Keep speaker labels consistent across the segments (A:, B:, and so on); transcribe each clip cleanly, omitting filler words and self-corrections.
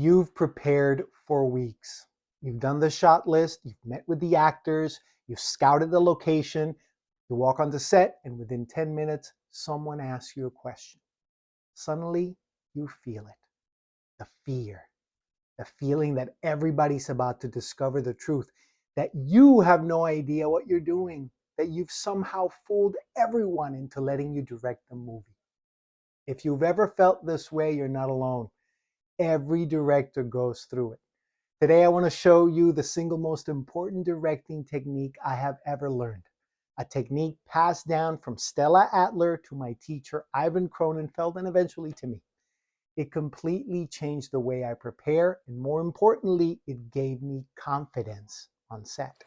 A: You've prepared for weeks. You've done the shot list, you've met with the actors, you've scouted the location, you walk onto set, and within 10 minutes, someone asks you a question. Suddenly, you feel it. The fear, the feeling that everybody's about to discover the truth, that you have no idea what you're doing, that you've somehow fooled everyone into letting you direct the movie. If you've ever felt this way, you're not alone. Every director goes through it. Today, I want to show you the single most important directing technique I have ever learned. A technique passed down from Stella Adler to my teacher, Ivan Cronenfeld, and eventually to me. It completely changed the way I prepare, and more importantly, it gave me confidence on set.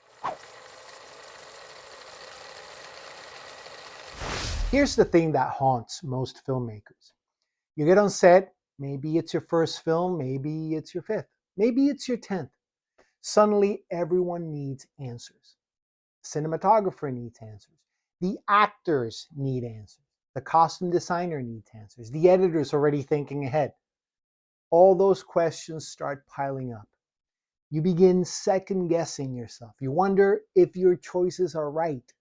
A: Here's the thing that haunts most filmmakers. You get on set, maybe it's your first film, maybe it's your fifth, maybe it's your 10th. Suddenly, everyone needs answers. The cinematographer needs answers. The actors need answers. The costume designer needs answers. The editor's already thinking ahead. All those questions start piling up. You begin second guessing yourself. You wonder if your choices are right.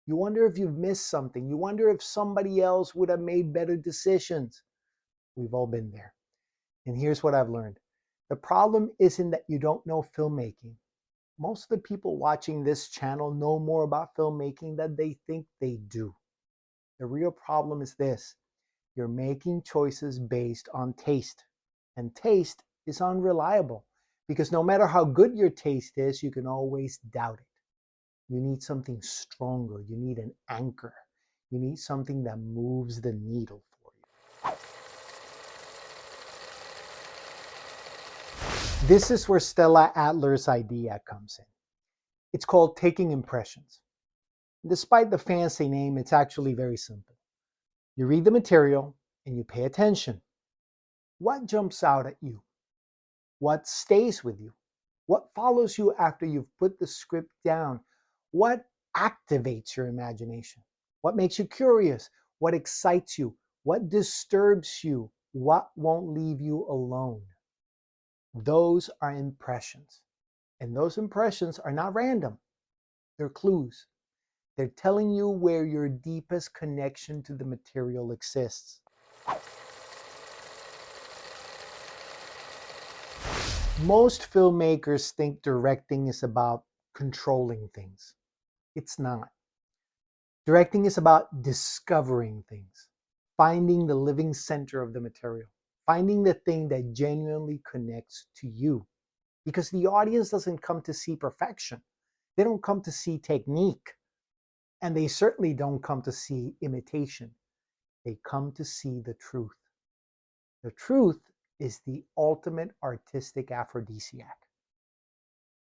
A: You wonder if you've missed something. You wonder if somebody else would have made better decisions. We've all been there. And here's what I've learned. The problem isn't that you don't know filmmaking. Most of the people watching this channel know more about filmmaking than they think they do. The real problem is this. You're making choices based on taste. And taste is unreliable because no matter how good your taste is, you can always doubt it. You need something stronger. You need an anchor. You need something that moves the needle for you. This is where Stella Adler's idea comes in. It's called taking impressions. Despite the fancy name, it's actually very simple. You read the material and you pay attention. What jumps out at you? What stays with you? What follows you after you've put the script down? What activates your imagination? What makes you curious? What excites you? What disturbs you? What won't leave you alone? Those are impressions. And those impressions are not random. They're clues. They're telling you where your deepest connection to the material exists. Most filmmakers think directing is about controlling things. It's not. Directing is about discovering things, finding the living center of the material, finding the thing that genuinely connects to you. Because the audience doesn't come to see perfection. They don't come to see technique. And they certainly don't come to see imitation. They come to see the truth. The truth is the ultimate artistic aphrodisiac.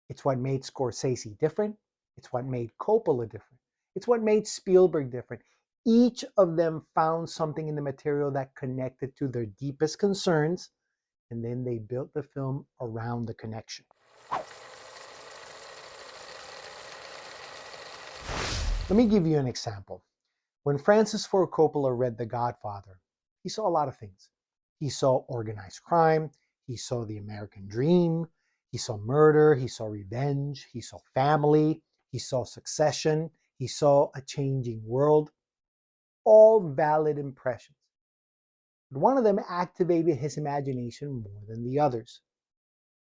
A: It's what made Scorsese different. It's what made Coppola different. It's what made Spielberg different. Each of them found something in the material that connected to their deepest concerns, and then they built the film around the connection. Let me give you an example. When Francis Ford Coppola read The Godfather, he saw a lot of things. He saw organized crime, he saw the American dream, he saw murder, he saw revenge, he saw family, he saw succession, he saw a changing world. All valid impressions. But one of them activated his imagination more than the others.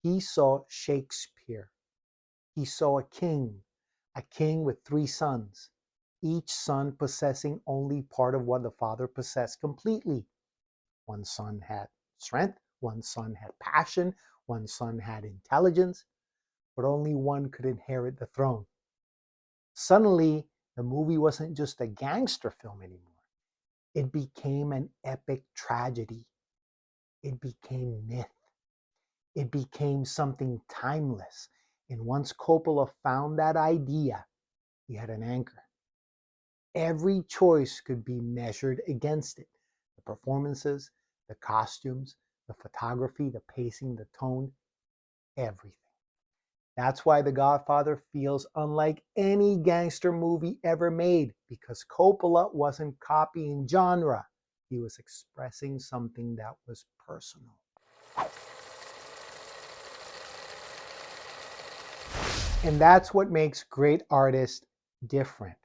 A: He saw Shakespeare. He saw a king with 3 sons, each son possessing only part of what the father possessed completely. One son had strength, one son had passion, one son had intelligence, but only one could inherit the throne. Suddenly, the movie wasn't just a gangster film anymore. It became an epic tragedy. It became myth. It became something timeless. And once Coppola found that idea, he had an anchor. Every choice could be measured against it. The performances, the costumes, the photography, the pacing, the tone, everything. That's why The Godfather feels unlike any gangster movie ever made, because Coppola wasn't copying genre. He was expressing something that was personal. And that's what makes great artists different.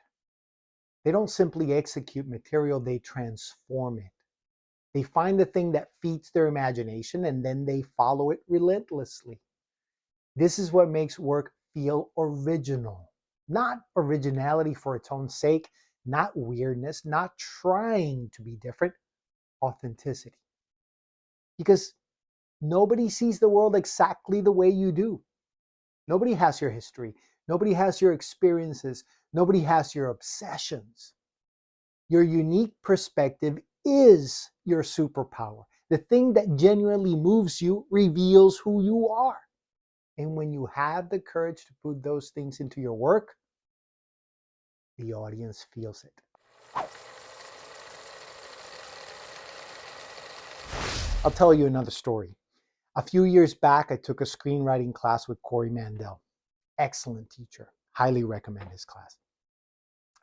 A: They don't simply execute material, they transform it. They find the thing that feeds their imagination and then they follow it relentlessly. This is what makes work feel original. Not originality for its own sake, not weirdness, not trying to be different, authenticity. Because nobody sees the world exactly the way you do. Nobody has your history. Nobody has your experiences. Nobody has your obsessions. Your unique perspective is your superpower. The thing that genuinely moves you reveals who you are. And when you have the courage to put those things into your work, the audience feels it. I'll tell you another story. A few years back, I took a screenwriting class with Corey Mandel. Excellent teacher. Highly recommend his class.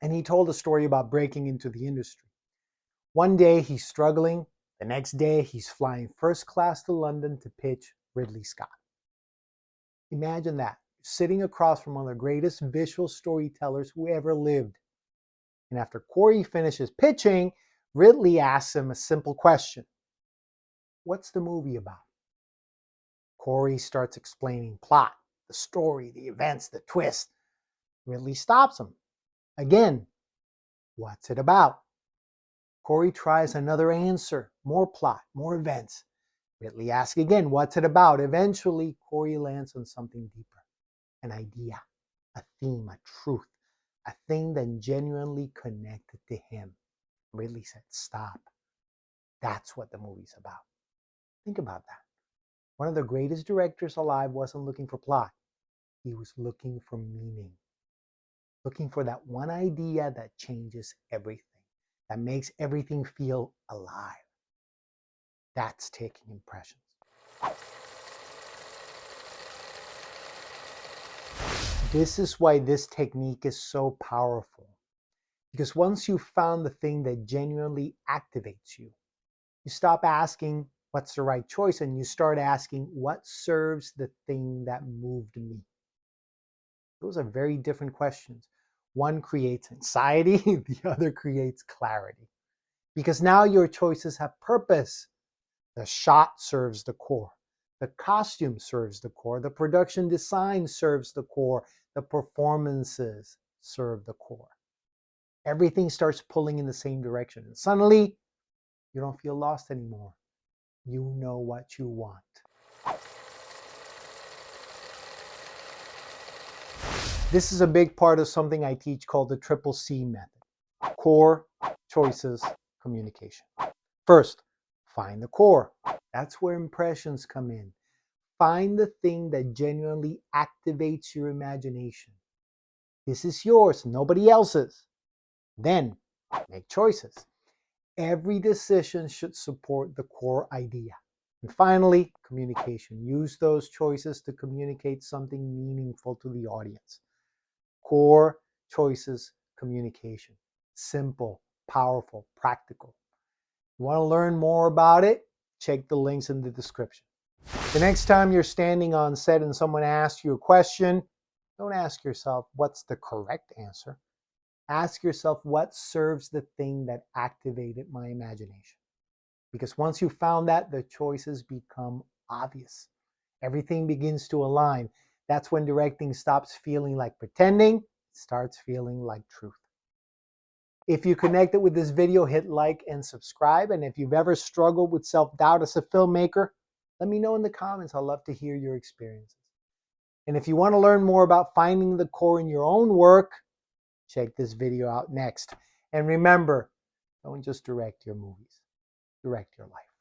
A: And he told a story about breaking into the industry. One day he's struggling. The next day he's flying first class to London to pitch Ridley Scott. Imagine that, sitting across from one of the greatest visual storytellers who ever lived. And after Corey finishes pitching, Ridley asks him a simple question. What's the movie about? Corey starts explaining plot, the story, the events, the twist. Ridley stops him. Again, what's it about? Corey tries another answer, more plot, more events. Ridley asks again, what's it about? Eventually, Corey lands on something deeper, an idea, a theme, a truth, a thing that genuinely connected to him. Ridley said, stop. That's what the movie's about. Think about that. One of the greatest directors alive wasn't looking for plot. He was looking for meaning. Looking for that one idea that changes everything, that makes everything feel alive. That's taking impressions. This is why this technique is so powerful. Because once you've found the thing that genuinely activates you, you stop asking what's the right choice and you start asking what serves the thing that moved me. Those are very different questions. One creates anxiety, the other creates clarity. Because now your choices have purpose. The shot serves the core. The costume serves the core. The production design serves the core. The performances serve the core. Everything starts pulling in the same direction. And suddenly, you don't feel lost anymore. You know what you want. This is a big part of something I teach called the triple C method. Core, choices, communication. First, find the core. That's where impressions come in. Find the thing that genuinely activates your imagination. This is yours, nobody else's. Then, make choices. Every decision should support the core idea. And finally, communication. Use those choices to communicate something meaningful to the audience. Core, choices, communication. Simple, powerful, practical. You want to learn more about it? Check the links in the description. The next time you're standing on set and someone asks you a question, don't ask yourself, what's the correct answer? Ask yourself, what serves the thing that activated my imagination? Because once you found that, the choices become obvious. Everything begins to align. That's when directing stops feeling like pretending, it starts feeling like truth. If you connected with this video, hit like and subscribe. And if you've ever struggled with self-doubt as a filmmaker, let me know in the comments. I'd love to hear your experiences. And if you want to learn more about finding the core in your own work, check this video out next. And remember, don't just direct your movies, direct your life.